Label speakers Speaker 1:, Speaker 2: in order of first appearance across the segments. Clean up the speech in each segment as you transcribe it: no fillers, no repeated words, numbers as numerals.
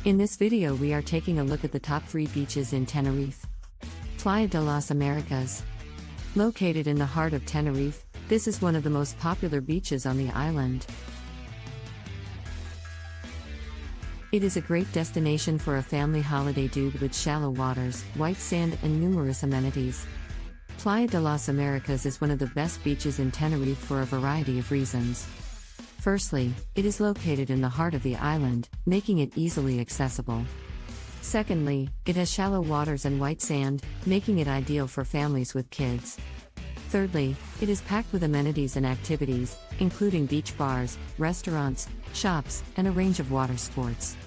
Speaker 1: In this video we are taking a look at the top 3 beaches in Tenerife. Playa de las Americas. Located in the heart of Tenerife, this is one of the most popular beaches on the island. It is a great destination for a family holiday due to its shallow waters, white sand and numerous amenities. Playa de las Americas is one of the best beaches in Tenerife for a variety of reasons. Firstly, it is located in the heart of the island, making it easily accessible. Secondly, it has shallow waters and white sand, making it ideal for families with kids. Thirdly, it is packed with amenities and activities, including beach bars, restaurants, shops, and a range of water sports.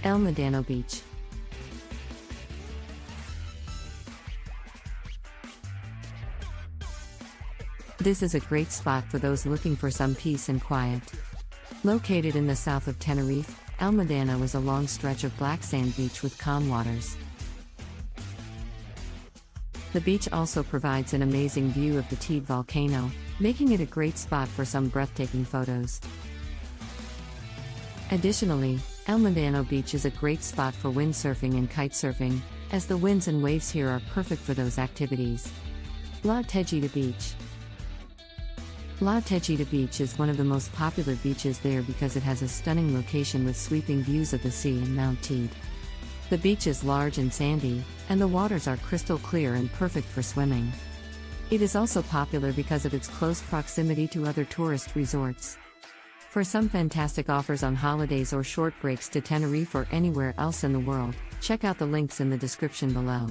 Speaker 1: El Medano Beach. This is a great spot for those looking for some peace and quiet. Located in the south of Tenerife, El Medano is a long stretch of black sand beach with calm waters. The beach also provides an amazing view of the Teide volcano, making it a great spot for some breathtaking photos. Additionally, El Medano Beach is a great spot for windsurfing and kitesurfing, as the winds and waves here are perfect for those activities. La Tejeda Beach. La Tejeda Beach is one of the most popular beaches there because it has a stunning location with sweeping views of the sea and Mount Teide. The beach is large and sandy, and the waters are crystal clear and perfect for swimming. It is also popular because of its close proximity to other tourist resorts. For some fantastic offers on holidays or short breaks to Tenerife or anywhere else in the world, check out the links in the description below.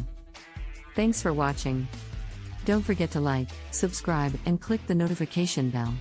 Speaker 1: Thanks for watching. Don't forget to like, subscribe, and click the notification bell.